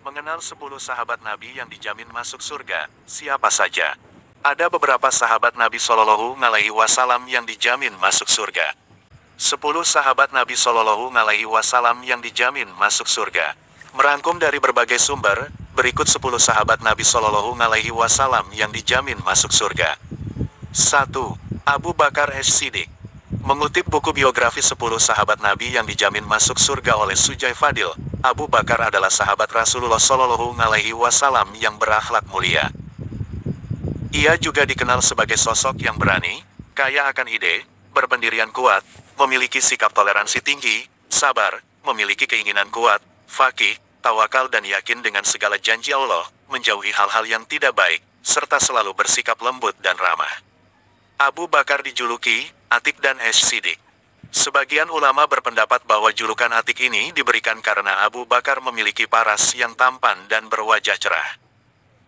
Mengenal 10 sahabat Nabi yang dijamin masuk surga, siapa saja? Ada beberapa sahabat Nabi Shallallahu Alaihi Wasallam yang dijamin masuk surga. 10 sahabat Nabi Shallallahu Alaihi Wasallam yang dijamin masuk surga. Merangkum dari berbagai sumber, berikut 10 sahabat Nabi Shallallahu Alaihi Wasallam yang dijamin masuk surga. 1. Abu Bakar As-Siddiq. Mengutip buku biografi 10 sahabat Nabi yang dijamin masuk surga oleh Sujai Fadil, Abu Bakar adalah sahabat Rasulullah Shallallahu Alaihi Wasallam yang berakhlak mulia. Ia juga dikenal sebagai sosok yang berani, kaya akan ide, berpendirian kuat, memiliki sikap toleransi tinggi, sabar, memiliki keinginan kuat, faqih, tawakal dan yakin dengan segala janji Allah, menjauhi hal-hal yang tidak baik, serta selalu bersikap lembut dan ramah. Abu Bakar dijuluki Atik dan As-Siddiq. Sebagian ulama berpendapat bahwa julukan Atik ini diberikan karena Abu Bakar memiliki paras yang tampan dan berwajah cerah.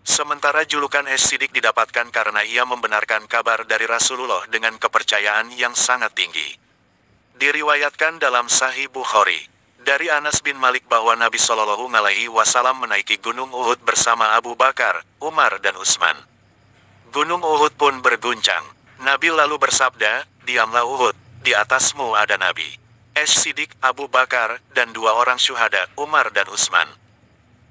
Sementara julukan As-Siddiq didapatkan karena ia membenarkan kabar dari Rasulullah dengan kepercayaan yang sangat tinggi. Diriwayatkan dalam Sahih Bukhari dari Anas bin Malik bahwa Nabi Shallallahu Alaihi Wasallam menaiki Gunung Uhud bersama Abu Bakar, Umar dan Utsman. Gunung Uhud pun berguncang. Nabi lalu bersabda, "Diamlah Uhud, di atasmu ada Nabi, As-Siddiq, Abu Bakar, dan 2 orang syuhada, Umar dan Utsman."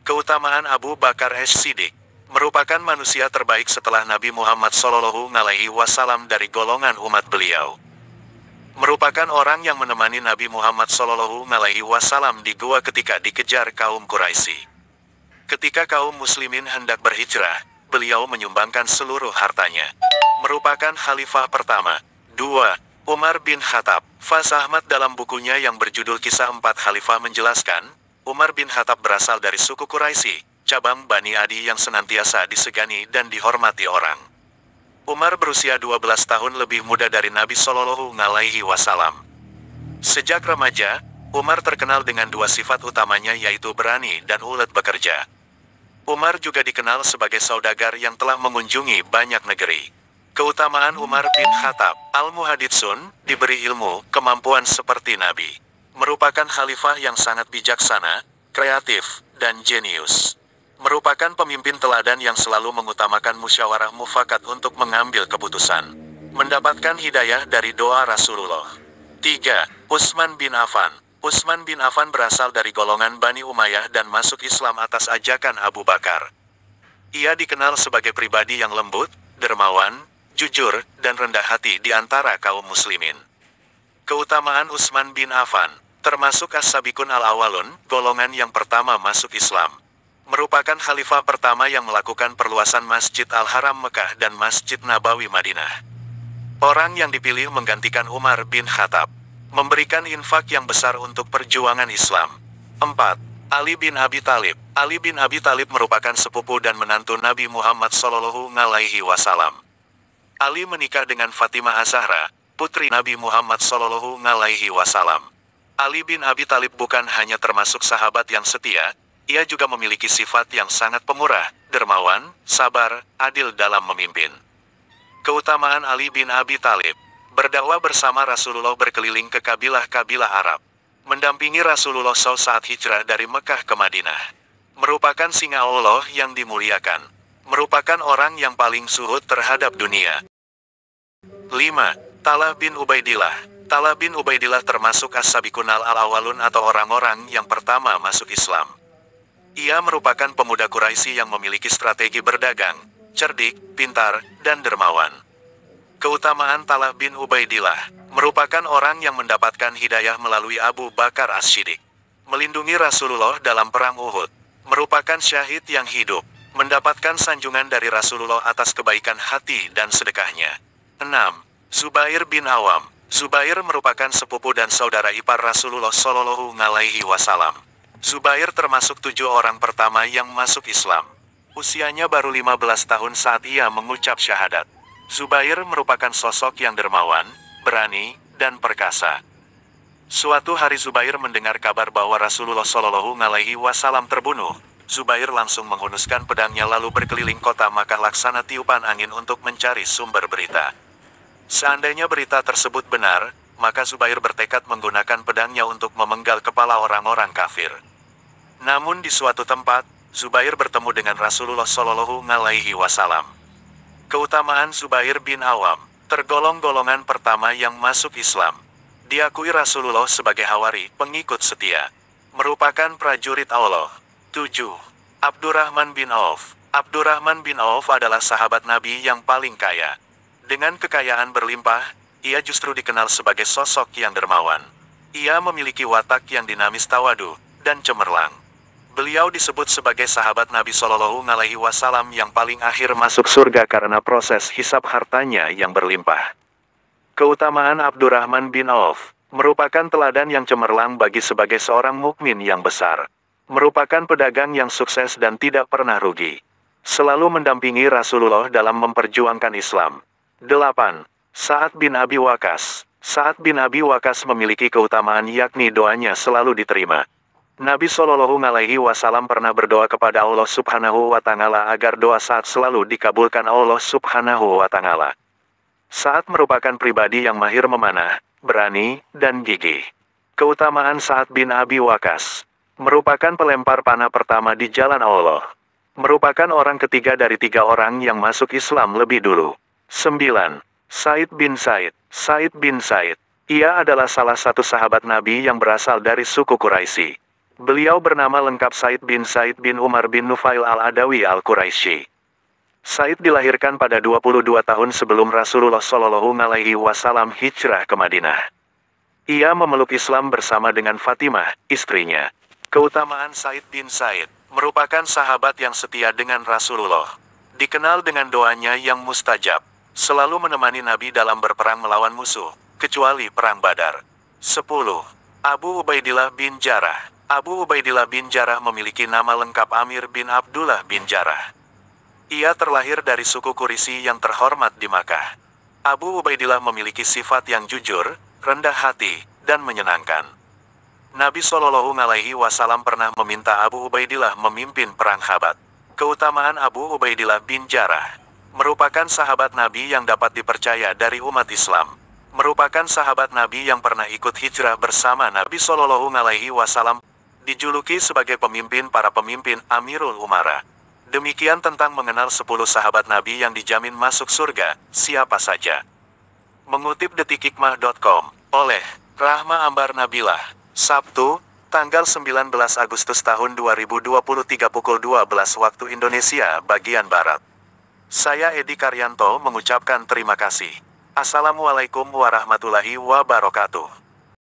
Keutamaan Abu Bakar As-Siddiq merupakan manusia terbaik setelah Nabi Muhammad Shallallahu Alaihi Wasallam dari golongan umat beliau. Merupakan orang yang menemani Nabi Muhammad Shallallahu Alaihi Wasallam di gua ketika dikejar kaum Quraisy. Ketika kaum muslimin hendak berhijrah, beliau menyumbangkan seluruh hartanya. Merupakan khalifah pertama. 2. Umar bin Khattab. Faz Ahmad dalam bukunya yang berjudul Kisah 4 Khalifah menjelaskan, Umar bin Khattab berasal dari suku Quraisy, cabang Bani Adi yang senantiasa disegani dan dihormati orang. Umar berusia 12 tahun lebih muda dari Nabi Shallallahu Alaihi Wasallam. Sejak remaja, Umar terkenal dengan 2 sifat utamanya yaitu berani dan ulet bekerja. Umar juga dikenal sebagai saudagar yang telah mengunjungi banyak negeri. Keutamaan Umar bin Khattab, Al-Muhaditsun, diberi ilmu, kemampuan seperti Nabi. Merupakan khalifah yang sangat bijaksana, kreatif, dan jenius. Merupakan pemimpin teladan yang selalu mengutamakan musyawarah mufakat untuk mengambil keputusan. Mendapatkan hidayah dari doa Rasulullah. 3. Utsman bin Affan. Utsman bin Affan berasal dari golongan Bani Umayyah dan masuk Islam atas ajakan Abu Bakar. Ia dikenal sebagai pribadi yang lembut, dermawan, jujur, dan rendah hati di antara kaum muslimin. Keutamaan Utsman bin Affan, termasuk As-Sabiqun al-Awwalun, golongan yang pertama masuk Islam. Merupakan khalifah pertama yang melakukan perluasan Masjid Al-Haram Mekah dan Masjid Nabawi Madinah. Orang yang dipilih menggantikan Umar bin Khattab. Memberikan infak yang besar untuk perjuangan Islam. 4. Ali bin Abi Thalib. Ali bin Abi Thalib merupakan sepupu dan menantu Nabi Muhammad Shallallahu Alaihi Wasallam. Ali menikah dengan Fatimah Az-Zahra, putri Nabi Muhammad Shallallahu Alaihi Wasallam. Ali bin Abi Thalib bukan hanya termasuk sahabat yang setia, ia juga memiliki sifat yang sangat pemurah, dermawan, sabar, adil dalam memimpin. Keutamaan Ali bin Abi Thalib, berdakwah bersama Rasulullah berkeliling ke kabilah-kabilah Arab. Mendampingi Rasulullah SAW saat hijrah dari Mekah ke Madinah. Merupakan singa Allah yang dimuliakan. Merupakan orang yang paling zuhud terhadap dunia. 5. Talha bin Ubaidillah. Talha bin Ubaidillah termasuk As-Sabiqun al-Awwalun atau orang-orang yang pertama masuk Islam. Ia merupakan pemuda Quraisy yang memiliki strategi berdagang, cerdik, pintar, dan dermawan. Keutamaan Talha bin Ubaidillah, merupakan orang yang mendapatkan hidayah melalui Abu Bakar As-Siddiq. Melindungi Rasulullah dalam perang Uhud. Merupakan syahid yang hidup. Mendapatkan sanjungan dari Rasulullah atas kebaikan hati dan sedekahnya. 6. Zubair bin Awam. Zubair merupakan sepupu dan saudara ipar Rasulullah Shallallahu Alaihi Wasallam. Zubair termasuk 7 orang pertama yang masuk Islam. Usianya baru 15 tahun saat ia mengucap syahadat. Zubair merupakan sosok yang dermawan, berani, dan perkasa. Suatu hari Zubair mendengar kabar bahwa Rasulullah Shallallahu Alaihi Wasallam terbunuh. Zubair langsung menghunuskan pedangnya lalu berkeliling kota Makkah laksana tiupan angin untuk mencari sumber berita. Seandainya berita tersebut benar, maka Zubair bertekad menggunakan pedangnya untuk memenggal kepala orang-orang kafir. Namun di suatu tempat, Zubair bertemu dengan Rasulullah Shallallahu Alaihi Wasallam. Keutamaan Zubair bin Awam, tergolong golongan pertama yang masuk Islam. Diakui Rasulullah sebagai hawari, pengikut setia. Merupakan prajurit Allah. 7. Abdurrahman bin Auf. Abdurrahman bin Auf adalah sahabat Nabi yang paling kaya. Dengan kekayaan berlimpah, ia justru dikenal sebagai sosok yang dermawan. Ia memiliki watak yang dinamis, tawadu, dan cemerlang. Beliau disebut sebagai sahabat Nabi Shallallahu Alaihi Wasallam yang paling akhir masuk surga karena proses hisab hartanya yang berlimpah. Keutamaan Abdurrahman bin Auf merupakan teladan yang cemerlang bagi sebagai seorang mukmin yang besar. Merupakan pedagang yang sukses dan tidak pernah rugi. Selalu mendampingi Rasulullah dalam memperjuangkan Islam. 8. Sa'ad bin Abi Waqqas. Sa'ad bin Abi Waqqas memiliki keutamaan yakni doanya selalu diterima. Nabi Shallallahu Alaihi Wasallam pernah berdoa kepada Allah Subhanahu wa Ta'ala agar doa Sa'ad selalu dikabulkan Allah Subhanahu wa Ta'ala. Sa'ad merupakan pribadi yang mahir memanah, berani, dan gigih. Keutamaan Sa'ad bin Abi Waqqas merupakan pelempar panah pertama di jalan Allah. Merupakan orang ketiga dari 3 orang yang masuk Islam lebih dulu. 9. Said bin Said. Said bin Said. Ia adalah salah satu sahabat Nabi yang berasal dari suku Quraisy. Beliau bernama lengkap Said bin Umar bin Nufail al-Adawi al-Quraisy. Said dilahirkan pada 22 tahun sebelum Rasulullah Shallallahu Alaihi Wasallam hijrah ke Madinah. Ia memeluk Islam bersama dengan Fatimah, istrinya. Keutamaan Said bin Said merupakan sahabat yang setia dengan Rasulullah. Dikenal dengan doanya yang mustajab. Selalu menemani Nabi dalam berperang melawan musuh, kecuali perang Badar. 10. Abu Ubaidillah bin Jarrah. Abu Ubaidillah bin Jarrah memiliki nama lengkap Amir bin Abdullah bin Jarrah. Ia terlahir dari suku Quraisy yang terhormat di Makkah. Abu Ubaidillah memiliki sifat yang jujur, rendah hati, dan menyenangkan. Nabi Shallallahu Alaihi Wasallam pernah meminta Abu Ubaidillah memimpin perang Khabat. Keutamaan Abu Ubaidillah bin Jarrah merupakan sahabat Nabi yang dapat dipercaya dari umat Islam. Merupakan sahabat Nabi yang pernah ikut hijrah bersama Nabi Shallallahu Alaihi Wasallam. Dijuluki sebagai pemimpin para pemimpin, Amirul Umara. Demikian tentang mengenal 10 sahabat Nabi yang dijamin masuk surga, siapa saja. Mengutip detikikmah.com, oleh Rahma Ambar Nabilah, Sabtu, tanggal 19 Agustus tahun 2023 pukul 12 waktu Indonesia bagian Barat. Saya Edi Karyanto mengucapkan terima kasih. Assalamualaikum warahmatullahi wabarakatuh.